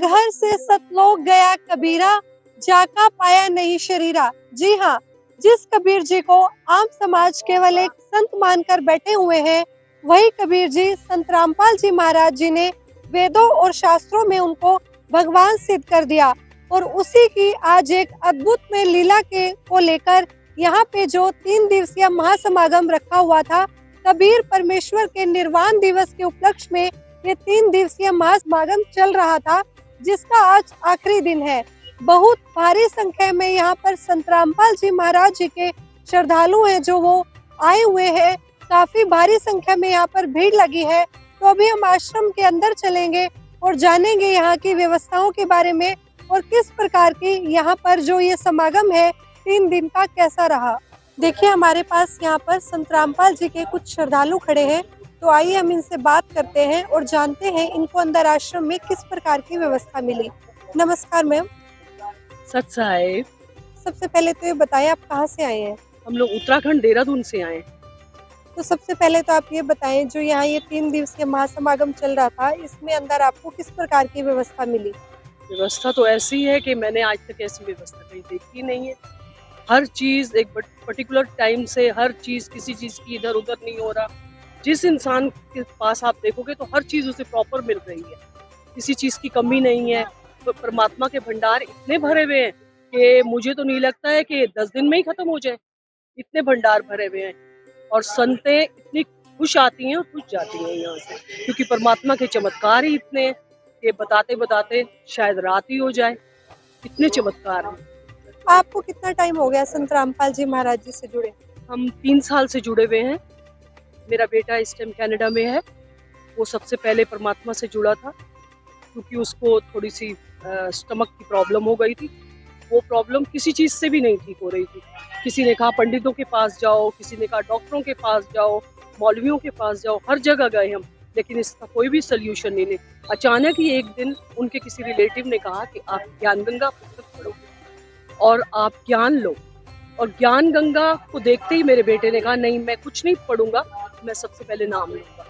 अघहर से सतलोक गया कबीरा, जाका पाया नहीं शरीरा। जी हाँ, जिस कबीर जी को आम समाज केवल एक संत मानकर बैठे हुए हैं, वही कबीर जी संत रामपाल जी महाराज जी ने वेदों और शास्त्रों में उनको भगवान सिद्ध कर दिया। और उसी की आज एक अद्भुत में लीला के को लेकर यहाँ पे जो 3 दिवसीय महासमागम रखा हुआ था, कबीर परमेश्वर के निर्वाण दिवस के उपलक्ष्य में ये 3 दिवसीय महासमागम चल रहा था, जिसका आज आखिरी दिन है। बहुत भारी संख्या में यहाँ पर संत रामपाल जी महाराज जी के श्रद्धालु हैं जो वो आए हुए हैं। काफी भारी संख्या में यहाँ पर भीड़ लगी है। तो अभी हम आश्रम के अंदर चलेंगे और जानेंगे यहाँ की व्यवस्थाओं के बारे में और किस प्रकार की यहाँ पर जो ये समागम है 3 दिन का कैसा रहा। देखिए, हमारे पास यहाँ पर संत रामपाल जी के कुछ श्रद्धालु खड़े हैं, तो आइए हम इनसे बात करते हैं और जानते हैं इनको अंदर आश्रम में किस प्रकार की व्यवस्था मिली। नमस्कार मैम। सत साहिब। सबसे पहले तो ये बताएं आप कहाँ से आए हैं? हम लोग उत्तराखंड देहरादून से आए। तो सबसे पहले तो आप ये बताएं, जो यहाँ ये 3 दिवसीय महासमागम चल रहा था, इसमें अंदर आपको किस प्रकार की व्यवस्था मिली? व्यवस्था तो ऐसी है कि मैंने आज तक ऐसी व्यवस्था कहीं देखी नहीं है। हर चीज एक पर्टिकुलर टाइम से, हर चीज किसी चीज की इधर उधर नहीं हो रहा। जिस इंसान के पास आप देखोगे तो हर चीज उसे प्रॉपर मिल रही है, किसी चीज की कमी नहीं है। तो परमात्मा के भंडार इतने भरे हुए हैं कि मुझे तो नहीं लगता है कि 10 दिन में ही खत्म हो जाए, इतने भंडार भरे हुए हैं। और संतें इतनी खुश आती हैं और खुश जाती हैं यहाँ से, क्योंकि परमात्मा के चमत्कार ही इतने हैं कि बताते बताते शायद रात ही हो जाए, इतने चमत्कार हैं। आपको कितना टाइम हो गया संत रामपाल जी महाराज जी से जुड़े? हम 3 साल से जुड़े हुए हैं। मेरा बेटा इस टाइम कनाडा में है। वो सबसे पहले परमात्मा से जुड़ा था, क्योंकि उसको थोड़ी सी स्टमक की प्रॉब्लम हो गई थी। वो प्रॉब्लम किसी चीज़ से भी नहीं ठीक हो रही थी। किसी ने कहा पंडितों के पास जाओ, किसी ने कहा डॉक्टरों के पास जाओ, मौलवियों के पास जाओ, हर जगह गए हम, लेकिन इसका कोई भी सोल्यूशन नहीं। अचानक ही एक दिन उनके किसी रिलेटिव ने कहा कि आप ज्ञान गंगा पुस्तक पढ़ो और आप ज्ञान लो। और ज्ञान गंगा को देखते ही मेरे बेटे ने कहा नहीं, मैं कुछ नहीं पढ़ूंगा, मैं सबसे पहले नाम लूंगा।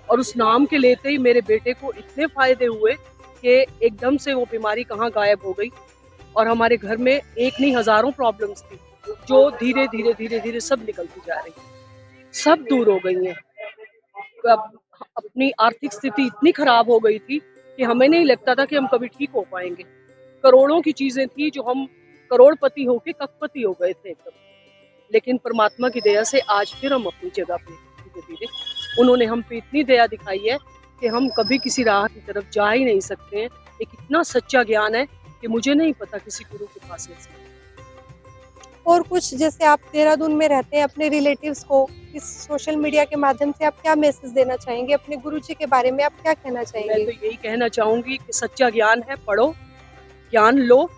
और उस नाम के लेते ही मेरे बेटे को इतने फायदे हुए कि एकदम से वो बीमारी कहाँ गायब हो गई। और हमारे घर में एक नहीं हजारों प्रॉब्लम्स थी, जो धीरे धीरे धीरे धीरे सब निकलती जा रही, सब दूर हो गई हैं। अपनी आर्थिक स्थिति इतनी खराब हो गई थी कि हमें नहीं लगता था कि हम कभी ठीक हो पाएंगे। करोड़ों की चीजें थी जो हम करोड़पति होके करोड़पति हो गए थे एकदम। लेकिन परमात्मा की दया से आज फिर हम अपनी जगह पे धीरे धीरे, उन्होंने हम पे इतनी दया दिखाई है कि हम कभी किसी राह की तरफ जा ही नहीं सकते हैं। एक इतना सच्चा ज्ञान है कि मुझे नहीं पता किसी गुरु के पास ले सकते। और कुछ, जैसे आप देहरादून में रहते हैं, अपने रिलेटिव्स को इस सोशल मीडिया के माध्यम से आप क्या मैसेज देना चाहेंगे? अपने गुरु जी के बारे में आप क्या कहना चाहेंगे? मैं तो यही कहना चाहूंगी कि सच्चा ज्ञान है, पढ़ो, ज्ञान लो।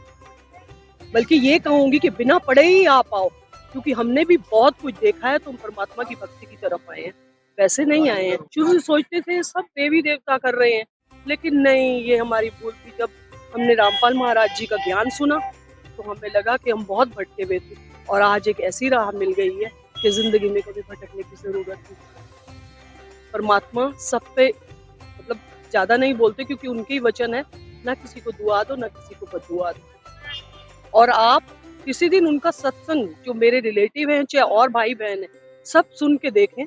बल्कि ये कहूंगी कि बिना पढ़े ही आप आओ, क्योंकि हमने भी बहुत कुछ देखा है। तुम परमात्मा की भक्ति की तरफ आए हैं, वैसे नहीं आए हैं। शुरू से सोचते थे सब देवी देवता कर रहे हैं, लेकिन नहीं, ये हमारी भूल थी। जब हमने रामपाल महाराज जी का ज्ञान सुना तो हमें लगा कि हम बहुत भटके हुए थे, और आज एक ऐसी राह मिल गई है कि जिंदगी में कभी भटकने की जरूरत नहीं। परमात्मा सब पे, मतलब ज्यादा नहीं बोलते क्योंकि उनके ही वचन है, ना किसी को दुआ दो ना किसी को बददुआ दो। और आप किसी दिन उनका सत्संग, जो मेरे रिलेटिव हैं चाहे और भाई बहन हैं, सब सुन के देखें।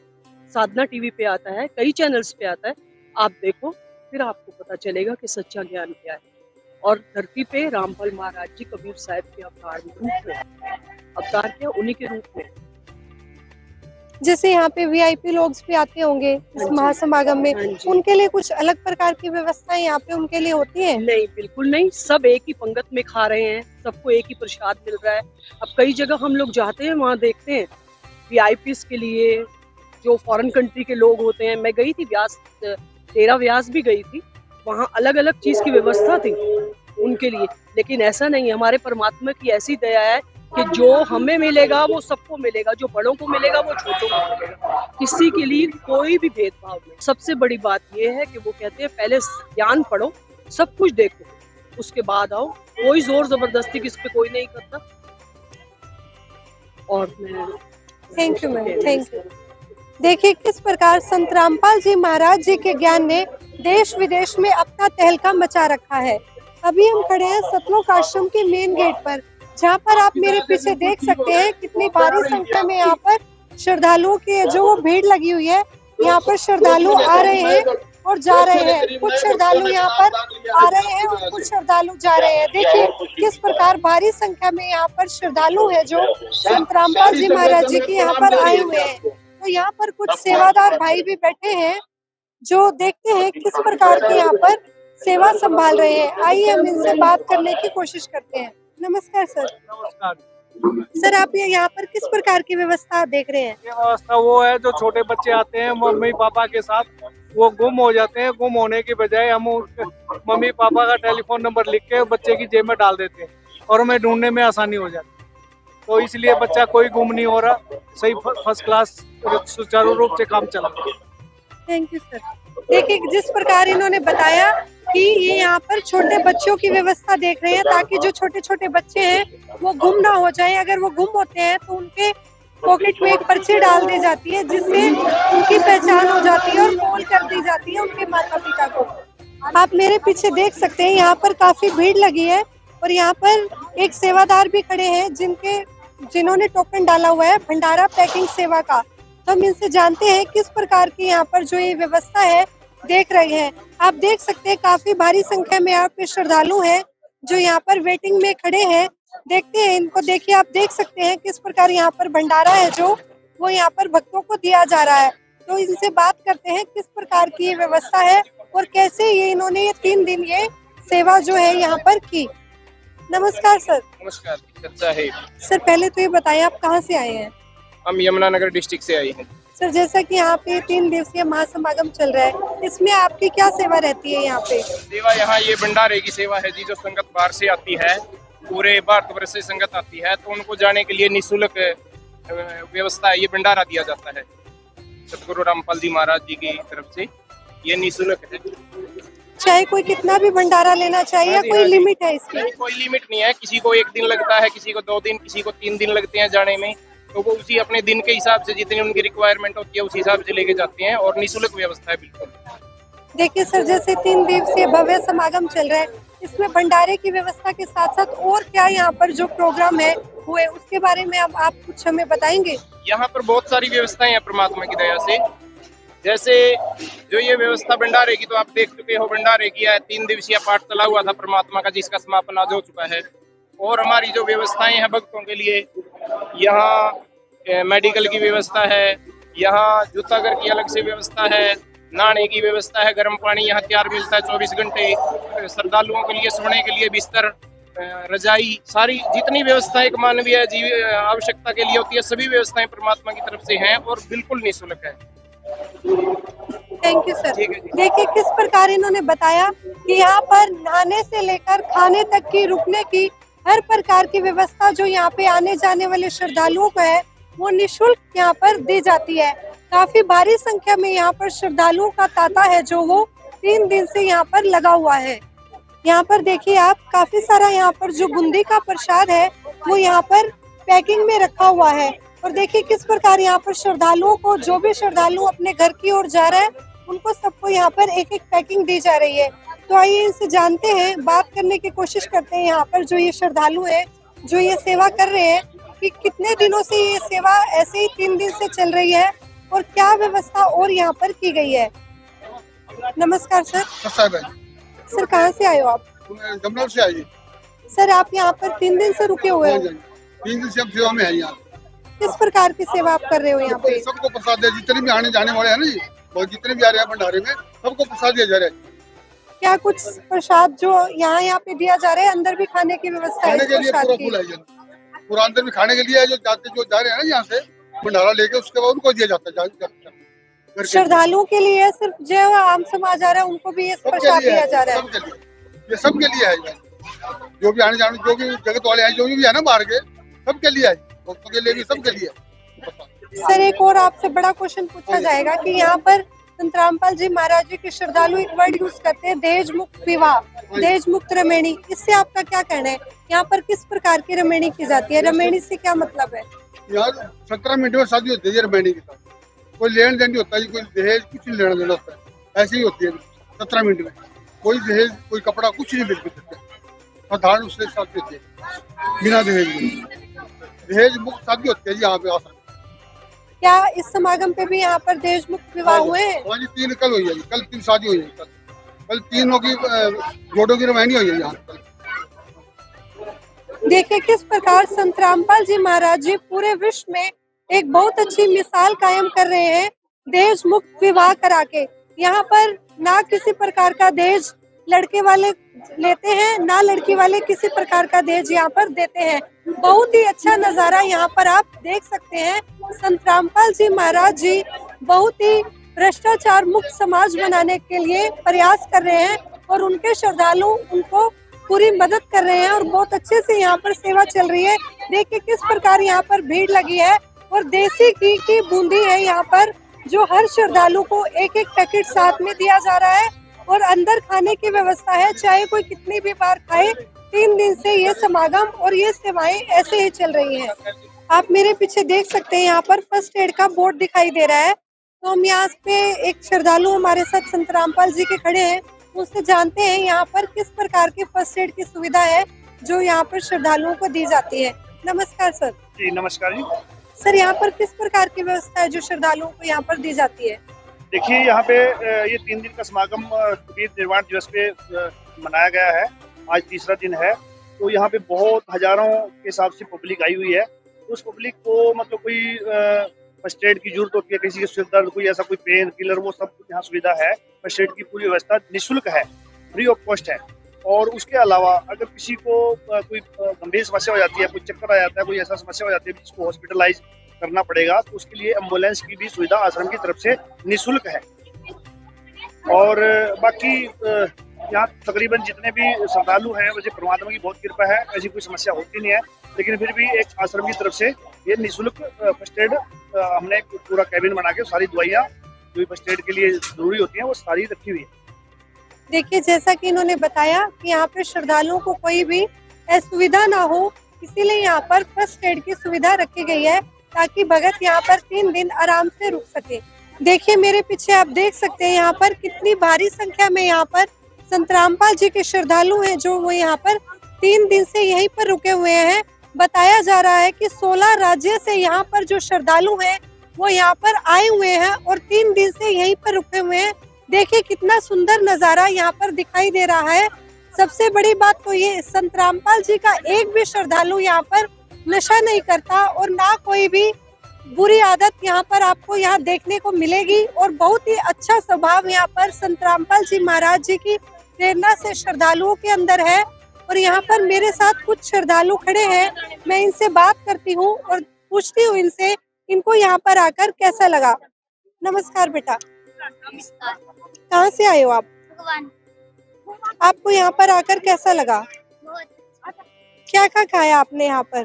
साधना टीवी पे आता है, कई चैनल्स पे आता है, आप देखो, फिर आपको पता चलेगा कि सच्चा ज्ञान क्या है। और धरती पे रामपाल महाराज जी कबीर साहब के अवतार में, अवतार क्या, उन्हीं के रूप में। जैसे यहाँ पे वीआईपी लोग भी आते होंगे इस महासमागम में, उनके लिए कुछ अलग प्रकार की व्यवस्थाएं यहाँ पे उनके लिए होती है? नहीं, बिल्कुल नहीं। सब एक ही पंगत में खा रहे हैं, सबको एक ही प्रसाद मिल रहा है। अब कई जगह हम लोग जाते हैं, वहाँ देखते हैं वीआईपीज के लिए, जो फॉरेन कंट्री के लोग होते हैं। मैं गई थी व्यास, तेरा व्यास भी गई थी, वहाँ अलग अलग चीज की व्यवस्था थी उनके लिए। लेकिन ऐसा नहीं है, हमारे परमात्मा की ऐसी दया है कि जो हमें मिलेगा वो सबको मिलेगा, जो बड़ों को मिलेगा वो छोटों को मिलेगा, किसी के लिए कोई भी भेदभाव नहीं। सबसे बड़ी बात ये है कि वो कहते हैं पहले ज्ञान पढ़ो, सब कुछ देखो, उसके बाद आओ। कोई जोर जबरदस्ती किस पे कोई नहीं करता। और मैं thank you ma'am, thank you. देखिए किस प्रकार संत रामपाल जी महाराज जी के ज्ञान ने देश विदेश में अपना तहलका मचा रखा है। अभी हम खड़े हैं सतलोक आश्रम के मेन गेट पर, जहाँ पर आप मेरे पीछे देख सकते हैं कितनी भारी संख्या में यहाँ पर श्रद्धालुओं की जो वो भीड़ लगी हुई है। यहाँ पर श्रद्धालु आ रहे हैं और जा रहे हैं। कुछ श्रद्धालु यहाँ पर आ रहे हैं और कुछ श्रद्धालु जा रहे हैं। देखिए किस प्रकार भारी संख्या में यहाँ पर श्रद्धालु है जो संत रामपाल जी महाराज जी के यहाँ पर आए हुए हैं। तो यहाँ पर कुछ सेवादार भाई भी बैठे हैं जो देखते हैं किस प्रकार की यहाँ पर सेवा संभाल रहे हैं। आइए हम इनसे बात करने की कोशिश करते हैं। नमस्कार सर। नमस्कार। सर आप ये यहाँ पर किस प्रकार की व्यवस्था देख रहे हैं? ये व्यवस्था वो है जो छोटे बच्चे आते हैं मम्मी पापा के साथ, वो गुम हो जाते हैं। गुम होने की बजाय हम उसके मम्मी पापा का टेलीफोन नंबर लिख के बच्चे की जेब में डाल देते हैं और हमें ढूंढने में आसानी हो जाती है। तो इसलिए बच्चा कोई गुम नहीं हो रहा, सही फर्स्ट क्लास सुचारू रूप से काम चला। Thank you sir. देखिए जिस प्रकार इन्होंने बताया कि ये यहाँ पर छोटे बच्चों की व्यवस्था देख रहे हैं ताकि जो छोटे छोटे बच्चे हैं वो गुम ना हो जाए। अगर वो गुम होते हैं तो उनके पॉकेट में एक पर्ची डाल दी जाती है जिससे उनकी पहचान हो जाती है और कॉल कर दी जाती है उनके माता पिता को। आप मेरे पीछे देख सकते हैं यहाँ पर काफी भीड़ लगी है और यहाँ पर एक सेवादार भी खड़े हैं जिन्होंने टोकन डाला हुआ है भंडारा पैकिंग सेवा का। तो हम इनसे जानते हैं किस प्रकार की यहाँ पर जो ये व्यवस्था है देख रहे हैं। आप देख सकते हैं काफी भारी संख्या में यहाँ पे श्रद्धालु हैं जो यहाँ पर वेटिंग में खड़े हैं। देखते हैं इनको। देखिए आप देख सकते हैं किस प्रकार यहाँ पर भंडारा है जो वो यहाँ पर भक्तों को दिया जा रहा है। तो इनसे बात करते हैं किस प्रकार की ये व्यवस्था है और कैसे ये इन्होंने ये 3 दिन ये सेवा जो है यहाँ पर की। नमस्कार सर। नमस्कार। अच्छा है सर पहले तो ये बताइए आप कहाँ से आए हैं? हम यमुनानगर डिस्ट्रिक्ट से आए हैं। सर जैसा कि यहाँ पे 3 दिवसीय महासमागम चल रहा है, इसमें आपकी क्या सेवा रहती है यहाँ पे? सेवा यहाँ ये भंडारे की सेवा है जी, जो संगत बाहर से आती है, पूरे भारतवर्ष से संगत आती है, तो उनको जाने के लिए निःशुल्क व्यवस्था है। ये भंडारा दिया जाता है सतगुरु रामपाल जी महाराज जी की तरफ से, ये निःशुल्क है। चाहे कोई कितना भी भंडारा लेना चाहिए या कोई लिमिट है इसकी? कोई लिमिट नहीं है। किसी को 1 दिन लगता है, किसी को 2 दिन, किसी को 3 दिन लगते हैं जाने में। तो वो उसी अपने दिन के हिसाब से जितनी उनकी रिक्वायरमेंट होती है उस हिसाब से लेके जाते हैं और निःशुल्क व्यवस्था है बिल्कुल। देखिए सर जैसे 3 दिवसीय भव्य समागम चल रहा है, इसमें भंडारे की व्यवस्था के साथ साथ और क्या यहाँ पर जो प्रोग्राम है हुए उसके बारे में अब आप कुछ हमें बताएंगे? यहाँ पर बहुत सारी व्यवस्थाएं हैं परमात्मा की दया से। जैसे जो ये व्यवस्था भंडारे की, तो आप देख चुके हो भंडारे की है। 3 दिवसीय पाठ चला हुआ था परमात्मा का, जिसका समापन आज हो चुका है। और हमारी जो व्यवस्थाएं हैं भक्तों के लिए, यहाँ मेडिकल की व्यवस्था है, यहाँ जूता घर की अलग से व्यवस्था है, नहाने की व्यवस्था है, गर्म पानी यहाँ तैयार मिलता है 24 घंटे, श्रद्धालुओं के लिए सोने के लिए बिस्तर, रजाई, सारी जितनी व्यवस्थाएं एक मानवीय आवश्यकता के लिए होती है, सभी व्यवस्थाएं परमात्मा की तरफ से हैं और बिल्कुल निःशुल्क है। Thank you sir. देखिए किस प्रकार इन्होंने बताया कि यहाँ पर नहाने से लेकर खाने तक की, रुकने की हर प्रकार की व्यवस्था जो यहाँ पे आने जाने वाले श्रद्धालुओं को है वो निःशुल्क यहाँ पर दी जाती है। काफी भारी संख्या में यहाँ पर श्रद्धालुओं का तांता है जो वो 3 दिन से यहाँ पर लगा हुआ है। यहाँ पर देखिए आप काफी सारा यहाँ पर जो बूंदी का प्रसाद है वो यहाँ पर पैकिंग में रखा हुआ है। और देखिए किस प्रकार यहाँ पर श्रद्धालुओं को, जो भी श्रद्धालु अपने घर की ओर जा रहा है उनको सबको यहाँ पर एक एक पैकिंग दी जा रही है। तो आइए इनसे जानते हैं, बात करने की कोशिश करते हैं यहाँ पर जो ये श्रद्धालु है जो ये सेवा कर रहे हैं कि कितने दिनों से ये सेवा ऐसे ही 3 दिन से चल रही है और क्या व्यवस्था और यहाँ पर की गई है। नमस्कार सर। सर कहाँ से आए हो आप? जमनौर से आइए। सर आप यहाँ पर 3 दिन से रुके हुए हो? 3 दिन से हम सेवा में है यहाँ। किस प्रकार की सेवा आप कर रहे हो यहाँ पे? सबको प्रसाद है, जितने भी आने जाने वाले हैं ना जी, और जितने भी आ रहे हैं भंडारे में, सबको प्रसाद दिया जा रहा है। क्या कुछ प्रसाद जो यहाँ पे दिया जा रहा है, अंदर भी खाने की व्यवस्था है? खाने के लिए पूरा फुल है, पूरा अंदर भी खाने के लिए है। जो जा रहे हैं ना यहाँ से भंडारा लेके, उसके बाद उनको दिया जाता है। श्रद्धालुओं के लिए सिर्फ जो आम समाज आ रहा है उनको भी ये प्रसाद दिया जा रहा है? ये सबके लिए है, जो भी आने जाने, जो भी जगत वाले हैं, जो भी है ना बाहर के, सबके लिए है, भक्तों के लिए भी, सबके लिए। सर एक और आपसे बड़ा क्वेश्चन पूछा जाएगा कि यहाँ पर संत रामपाल जी महाराज जी के श्रद्धालु एक वर्ड यूज करते हैं, दहेज मुक्त विवाह, दहेज मुक्त रमेणी। इससे आपका क्या कहना है? यहाँ पर किस प्रकार की रमेणी की जाती है? रमेणी से क्या मतलब है? यार 17 मिनट में शादी होती है रमेणी के साथ। कोई लेन देन नहीं होता है, कोई दहेज कुछ नहीं लेना देना होता है, ऐसे ही होती है 17 मिनट में। कोई दहेज, कोई कपड़ा, कुछ नहीं बिल्कुल सकते। साधारण उससे शादी होती है बिना दहेज के। दहेज मुक्त शादी होती है जी यहाँ पे आ सकते। क्या इस समागम पे भी यहाँ पर दहेज मुक्त विवाह हुए हैं? हाँ जी, 3 कल हुई है जी, कल 3 शादी हुई है। कल 3 की जोड़ों की रवानी हुई है यहाँ कल। देखिए किस प्रकार संत रामपाल जी महाराज जी पूरे विश्व में एक बहुत अच्छी मिसाल कायम कर रहे हैं दहेज मुक्त विवाह करा के। यहाँ पर ना किसी प्रकार का दहेज लड़के वाले लेते हैं, ना लड़की वाले किसी प्रकार का दहेज यहाँ पर देते हैं। बहुत ही अच्छा नजारा यहाँ पर आप देख सकते हैं। संत रामपाल जी महाराज जी बहुत ही भ्रष्टाचार मुक्त समाज बनाने के लिए प्रयास कर रहे हैं और उनके श्रद्धालु उनको पूरी मदद कर रहे हैं और बहुत अच्छे से यहाँ पर सेवा चल रही है। देखिए किस प्रकार यहाँ पर भीड़ लगी है और देसी घी की बूंदी है यहाँ पर, जो हर श्रद्धालु को एक एक पैकेट साथ में दिया जा रहा है और अंदर खाने की व्यवस्था है, चाहे कोई कितनी भी बार खाए। 3 दिन से ये समागम और ये सेवाएं ऐसे ही चल रही हैं। आप मेरे पीछे देख सकते हैं यहाँ पर फर्स्ट एड का बोर्ड दिखाई दे रहा है। तो हम यहाँ पे एक श्रद्धालु हमारे साथ संत रामपाल जी के खड़े हैं, उससे जानते हैं यहाँ पर किस प्रकार की फर्स्ट एड की सुविधा है जो यहाँ पर श्रद्धालुओं को दी जाती है। नमस्कार सर। जी नमस्कार जी। सर यहाँ पर किस प्रकार की व्यवस्था है जो श्रद्धालुओं को यहाँ पर दी जाती है? देखिए यहाँ पे ये 3 दिन का समागम कबीर निर्वाण दिवस पे मनाया गया है। आज तीसरा दिन है। तो यहाँ पे बहुत हजारों के हिसाब से पब्लिक आई हुई है। उस पब्लिक को मतलब कोई फर्स्ट एड की जरूरत होती है, किसी के सिर दर्द, कोई ऐसा कोई पेन किलर, वो सब यहाँ सुविधा है। फर्स्ट एड की पूरी व्यवस्था निःशुल्क है, फ्री ऑफ कॉस्ट है। और उसके अलावा अगर किसी को कोई गंभीर समस्या हो जाती है, कोई चक्कर आ जाता है, कोई ऐसा समस्या हो जाती है जिसको हॉस्पिटलाइज करना पड़ेगा, तो उसके लिए एम्बुलेंस की भी सुविधा आश्रम की तरफ से निःशुल्क है। और बाकी यहाँ तकरीबन जितने भी श्रद्धालु हैं, वैसे परमात्मा की बहुत कृपा है, ऐसी कोई समस्या होती नहीं है। लेकिन फिर भी एक आश्रम की तरफ से ये निःशुल्क फर्स्ट एड हमने पूरा कैबिन बना के सारी दवाइयाँ जो फर्स्ट एड के लिए जरूरी होती हैं वो सारी रखी हुई है। देखिए जैसा कि इन्होंने बताया कि यहाँ पे श्रद्धालुओं को कोई भी असुविधा ना हो, इसीलिए यहाँ पर फर्स्ट एड की सुविधा रखी गई है ताकि भगत यहाँ पर 3 दिन आराम से रुक सके। देखिए मेरे पीछे आप देख सकते हैं यहाँ पर कितनी भारी संख्या में यहाँ पर संत रामपाल जी के श्रद्धालु हैं जो वो यहाँ पर 3 दिन से यहीं पर रुके हुए हैं। बताया जा रहा है कि 16 राज्य से यहाँ पर जो श्रद्धालु हैं वो यहाँ पर आए हुए हैं और 3 दिन से यहीं पर रुके हुए हैं। देखिए कितना सुंदर नजारा यहाँ पर दिखाई दे रहा है। सबसे बड़ी बात तो ये संत रामपाल जी का एक भी श्रद्धालु यहाँ पर नशा नहीं करता और ना कोई भी बुरी आदत यहाँ पर आपको यहाँ देखने को मिलेगी। और बहुत ही अच्छा स्वभाव यहाँ पर संत रामपाल जी महाराज जी की प्रेरणा से श्रद्धालुओं के अंदर है। और यहाँ पर मेरे साथ कुछ श्रद्धालु खड़े हैं, मैं इनसे बात करती हूँ और पूछती हूँ इनसे इनको यहाँ पर आकर कैसा लगा। नमस्कार बेटा। कहाँ से आए हो आप? आपको यहाँ पर आकर कैसा लगा? क्या क्या खाया आपने यहाँ पर?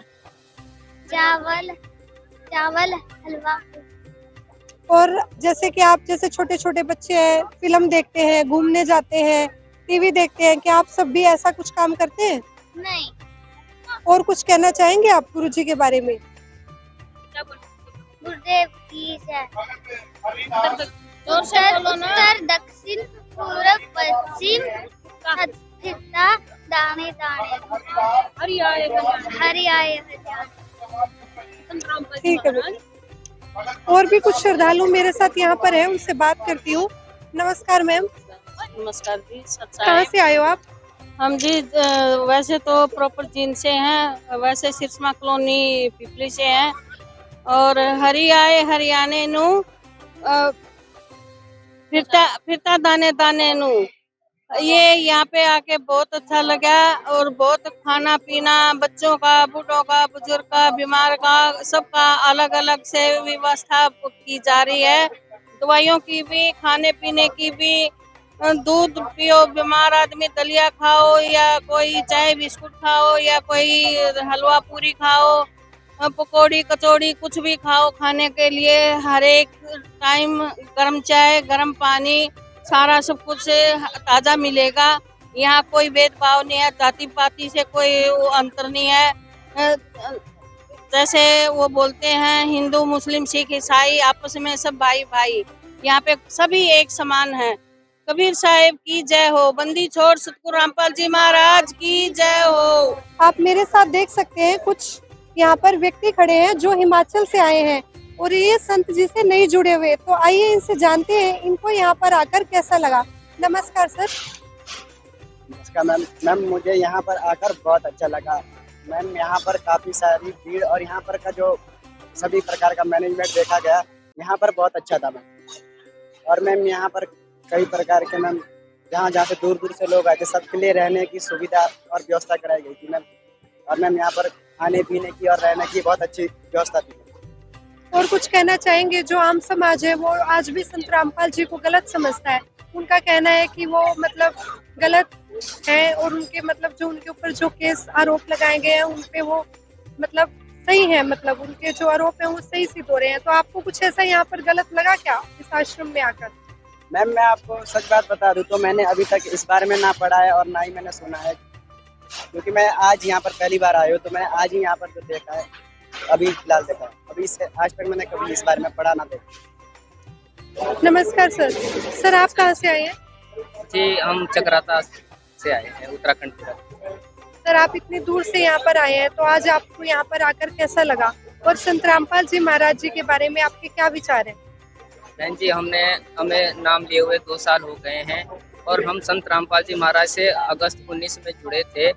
चावल हलवा। और जैसे कि आप जैसे छोटे छोटे बच्चे हैं, फिल्म देखते हैं, घूमने जाते हैं, टीवी देखते हैं, क्या आप सब भी ऐसा कुछ काम करते हैं? नहीं। और कुछ कहना चाहेंगे आप गुरुजी के बारे में? गुरुदेव की जय। उत्तर दक्षिण पूर्व पश्चिम स्थिरता दाने दाने हरियाए। ठीक है। और भी कुछ श्रद्धालु मेरे साथ यहाँ पर है, उनसे बात करती हूँ। नमस्कार मैम। नमस्कार जी। कहाँ से आए हो आप? हम जी वैसे तो प्रॉपर जींद से हैं, वैसे सिरसमा कॉलोनी पिपली से हैं और हरियाणे नु फिरता दाने दाने नु। ये यहाँ पे आके बहुत अच्छा लगा और बहुत खाना पीना बच्चों का, बूढ़ों का, बुजुर्ग का, बीमार का, सबका अलग अलग से व्यवस्था की जा रही है। दवाइयों की भी, खाने पीने की भी। दूध पियो, बीमार आदमी दलिया खाओ या कोई चाय बिस्कुट खाओ या कोई हलवा पूरी खाओ, पकौड़ी कचौड़ी कुछ भी खाओ खाने के लिए। हर एक टाइम गर्म चाय, गर्म पानी, सारा सब कुछ ताजा मिलेगा। यहाँ कोई भेदभाव नहीं है, जाति पाति से कोई अंतर नहीं है। जैसे वो बोलते हैं हिंदू मुस्लिम सिख ईसाई आपस में सब भाई भाई, यहाँ पे सभी एक समान है। कबीर साहिब की जय हो। बंदी छोड़ सतगुरु रामपाल जी महाराज की जय हो। आप मेरे साथ देख सकते हैं कुछ यहाँ पर व्यक्ति खड़े हैं जो हिमाचल से आए हैं और ये संत जी से नहीं जुड़े हुए, तो आइए इनसे जानते हैं इनको यहाँ पर आकर कैसा लगा। नमस्कार सर। नमस्कार मैम, मुझे यहाँ पर आकर बहुत अच्छा लगा मैम। यहाँ पर काफ़ी सारी भीड़ और यहाँ पर का जो सभी प्रकार का मैनेजमेंट देखा गया, यहाँ पर बहुत अच्छा था मैम। और मैम यहाँ पर कई प्रकार के मैम जहाँ से दूर से लोग आए थे, सबके लिए रहने की सुविधा और व्यवस्था कराई गई थी मैम। और मैम यहाँ पर खाने पीने की और रहने की बहुत अच्छी व्यवस्था थी। और कुछ कहना चाहेंगे? जो आम समाज है वो आज भी संत रामपाल जी को गलत समझता है, उनका कहना है कि वो मतलब गलत है और उनके मतलब जो उनके ऊपर जो केस आरोप लगाए गए हैं उनपे वो मतलब सही है, मतलब उनके जो आरोप हैं वो सही सिद्ध हो रहे हैं। तो आपको कुछ ऐसा यहाँ पर गलत लगा क्या इस आश्रम में आकर? मैम मैं आपको सच बात बता दूं तो मैंने अभी तक इस बारे में ना पढ़ा है और ना ही मैंने सुना है, क्योंकि मैं आज यहाँ पर पहली बार आया हूँ। तो मैंने आज ही यहाँ पर जो देखा है, अभी फिलहाल देखा है, अभी इससे आज तक मैंने कभी इस बारे में पढ़ा ना देखा। नमस्कार सर। सर आप कहाँ से आए हैं? जी हम चक्राता से आए हैं, उत्तराखंड के। सर आप इतनी दूर से यहाँ पर आए हैं, तो आज आपको यहाँ पर आकर कैसा लगा और संत रामपाल जी महाराज जी के बारे में आपके क्या विचार हैं? बहन जी हमें नाम लिए हुए 2 साल हो गए हैं और हम संत रामपाल जी महाराज से अगस्त 19 में जुड़े थे।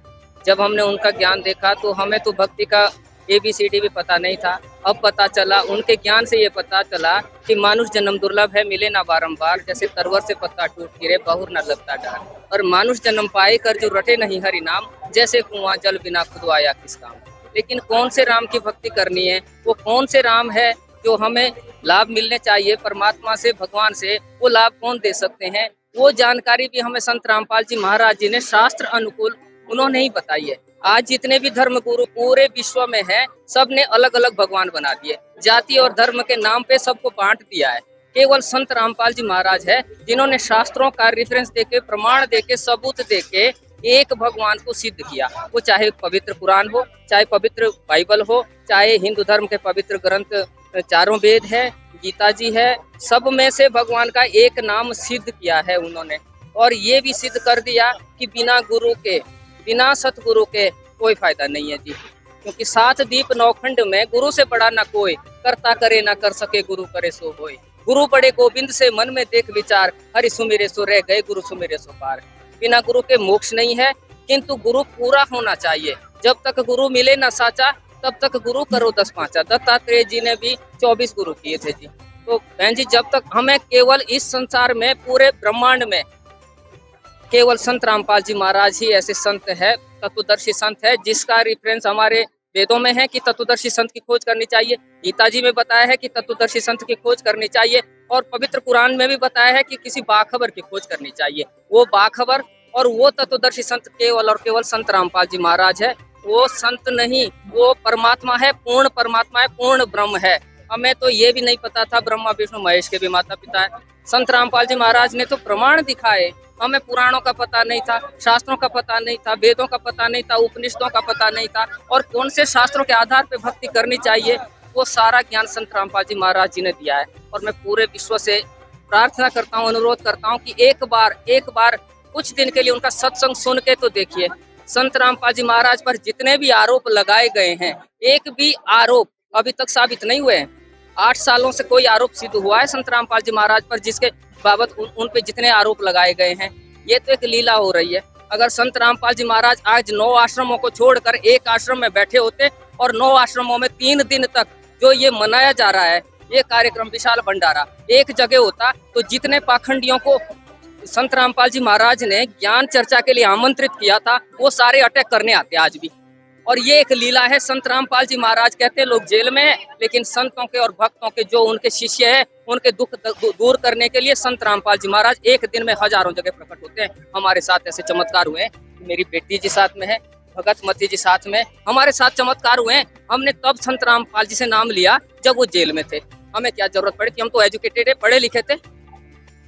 जब हमने उनका ज्ञान देखा तो हमें तो भक्ति का ABCD भी पता नहीं था। अब पता चला, उनके ज्ञान से ये पता चला कि मानुष जन्म दुर्लभ है, मिले ना बारंबार, जैसे तरवर से पत्ता टूट गिरे बहुर न लगता डर। और मानुष जन्म पाए कर जो रटे नहीं हरि नाम, जैसे कुआं जल बिना खुद आया किस काम। लेकिन कौन से राम की भक्ति करनी है, वो कौन से राम है जो हमें लाभ मिलने चाहिए परमात्मा से, भगवान से, वो लाभ कौन दे सकते हैं, वो जानकारी भी हमें संत रामपाल जी महाराज जी ने शास्त्र अनुकूल उन्होंने ही बताई है। आज जितने भी धर्म गुरु पूरे विश्व में हैं, सब ने अलग अलग भगवान बना दिए, जाति और धर्म के नाम पे सबको बांट दिया है। केवल संत रामपाल जी महाराज है जिन्होंने शास्त्रों का रेफरेंस देके, प्रमाण देके, सबूत देके एक भगवान को सिद्ध किया। वो चाहे पवित्र कुरान हो, चाहे पवित्र बाइबल हो, चाहे हिंदू धर्म के पवित्र ग्रंथ चारों वेद है, गीता जी है, सब में से भगवान का एक नाम सिद्ध किया है उन्होंने। और ये भी सिद्ध कर दिया कि बिना गुरु के, बिना सतगुरु के कोई फायदा नहीं है जी। क्योंकि 7 दीप 9 खंड में गुरु से बड़ा ना कोई, करता करे ना कर सके गुरु करे सो होय। गुरु बड़े गोविंद से मन में देख विचार, हरि सुमिरे सो रह गए गुरु सुमिरे सो पार। बिना गुरु के मोक्ष नहीं है, किंतु गुरु पूरा होना चाहिए। जब तक गुरु मिले ना साचा, तब तक गुरु करो 10 पाँचा। दत्तात्रेय जी ने भी 24 गुरु किए थे जी। तो बहन जी जब तक हमें केवल इस संसार में, पूरे ब्रह्मांड में केवल संत रामपाल जी महाराज ही ऐसे संत है, तत्वदर्शी संत है, जिसका रेफरेंस हमारे वेदों में है कि तत्वदर्शी संत की खोज करनी चाहिए। गीता जी में बताया है कि तत्वदर्शी संत की खोज करनी चाहिए और पवित्र कुरान में भी बताया है कि किसी बाखबर की खोज करनी चाहिए। वो बाखबर और वो तत्वदर्शी संत केवल और केवल संत रामपाल जी महाराज है। वो संत नहीं, वो परमात्मा है, पूर्ण परमात्मा है, पूर्ण ब्रह्म है। हमें तो ये भी नहीं पता था ब्रह्मा विष्णु महेश के भी माता पिता है। संत रामपाल जी महाराज ने तो प्रमाण दिखाए। हमें पुराणों का पता नहीं था, शास्त्रों का पता नहीं था, वेदों का पता नहीं था, उपनिषदों का पता नहीं था, और कौन से शास्त्रों के आधार पर भक्ति करनी चाहिए, वो सारा ज्ञान संत रामपाल जी महाराज जी ने दिया है। और मैं पूरे विश्व से प्रार्थना करता हूँ, अनुरोध करता हूँ कि एक बार कुछ दिन के लिए उनका सत्संग सुन के तो देखिए। संत रामपाल जी महाराज पर जितने भी आरोप लगाए गए हैं, एक भी आरोप अभी तक साबित नहीं हुए हैं। 8 सालों से कोई आरोप सिद्ध हुआ है संत रामपाल जी महाराज पर, जिसके बाबत उन पे जितने आरोप लगाए गए हैं। ये तो एक लीला हो रही है। अगर संत रामपाल जी महाराज आज 9 आश्रमों को छोड़कर एक आश्रम में बैठे होते और 9 आश्रमों में 3 दिन तक जो ये मनाया जा रहा है, ये कार्यक्रम विशाल भंडारा एक जगह होता, तो जितने पाखंडियों को संत रामपाल जी महाराज ने ज्ञान चर्चा के लिए आमंत्रित किया था, वो सारे अटैक करने आते आज भी। और ये एक लीला है। संत रामपाल जी महाराज कहते हैं लोग जेल में हैं, लेकिन संतों के और भक्तों के जो उनके शिष्य हैं, उनके दुख दूर करने के लिए संत रामपाल जी महाराज एक दिन में हजारों जगह प्रकट होते हैं। हमारे साथ ऐसे चमत्कार हुए हैं। मेरी बेटी जी साथ में है, भगत मती जी साथ में, हमारे साथ चमत्कार हुए हैं। हमने तब संत रामपाल जी से नाम लिया जब वो जेल में थे। हमें क्या जरूरत पड़ी थी, हम तो एजुकेटेड है, पढ़े लिखे थे।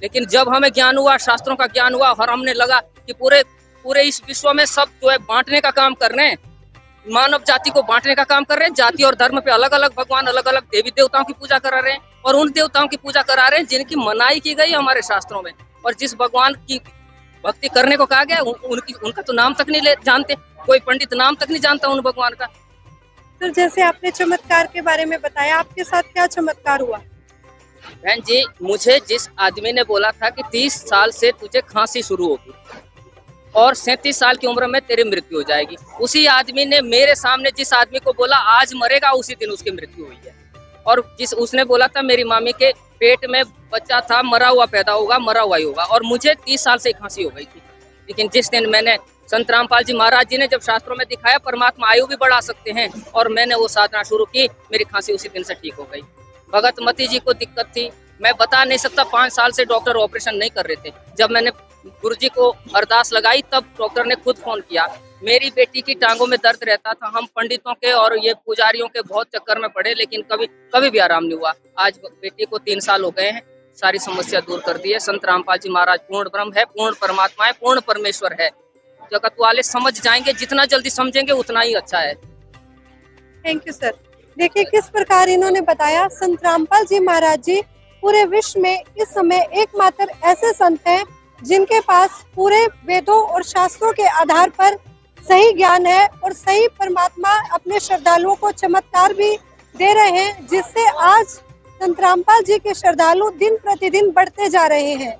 लेकिन जब हमें ज्ञान हुआ, शास्त्रों का ज्ञान हुआ, और हमने लगा कि पूरे इस विश्व में सब जो है बांटने का काम कर रहे हैं, मानव जाति को बांटने का काम कर रहे हैं। जाति और धर्म पे अलग अलग भगवान, अलग अलग देवी देवताओं की पूजा करा रहे हैं, और उन देवताओं की पूजा करा रहे हैं जिनकी मनाही की गई हमारे शास्त्रों में। और जिस भगवान की भक्ति करने को कहा गया उनका तो नाम तक नहीं जानते, कोई पंडित नाम तक नहीं जानता उन भगवान का। सर जैसे आपने चमत्कार के बारे में बताया, आपके साथ क्या चमत्कार हुआ? बहन जी, मुझे जिस आदमी ने बोला था कि 30 साल से तुझे खांसी शुरू होगी और 37 साल की उम्र में तेरी मृत्यु हो जाएगी, उसी आदमी ने मेरे सामने जिस आदमी को बोला आज मरेगा, उसी दिन उसकी मृत्यु हुई है। और जिस उसने बोला था मेरी मामी के पेट में बच्चा था, मरा हुआ पैदा होगा, मरा हुआ ही होगा, और मुझे 30 साल से खांसी हो गई थी। लेकिन जिस दिन मैंने संत रामपाल जी महाराज जी ने जब शास्त्रों में दिखाया परमात्मा आयु भी बढ़ा सकते हैं, और मैंने वो साधना शुरू की, मेरी खांसी उसी दिन से ठीक हो गई। भगत मती जी को दिक्कत थी, मैं बता नहीं सकता, 5 साल से डॉक्टर ऑपरेशन नहीं कर रहे थे। जब मैंने गुरु जी को अरदास लगाई तब डॉक्टर ने खुद फोन किया। मेरी बेटी की टांगों में दर्द रहता था, हम पंडितों के और ये पुजारियों के बहुत चक्कर में पड़े, लेकिन कभी भी आराम नहीं हुआ। आज बेटी को 3 साल हो गए हैं, सारी समस्या दूर कर दी है। संत रामपाल जी महाराज पूर्ण ब्रह्म है, पूर्ण परमात्मा है, पूर्ण परमेश्वर है। जगत वाले समझ जाएंगे, जितना जल्दी समझेंगे उतना ही अच्छा है। Thank you sir. देखिए किस प्रकार इन्होंने बताया, संत रामपाल जी महाराज जी पूरे विश्व में इस समय एकमात्र ऐसे संत हैं जिनके पास पूरे वेदों और शास्त्रों के आधार पर सही ज्ञान है और सही परमात्मा अपने श्रद्धालुओं को चमत्कार भी दे रहे हैं, जिससे आज संत रामपाल जी के श्रद्धालु दिन प्रतिदिन बढ़ते जा रहे हैं।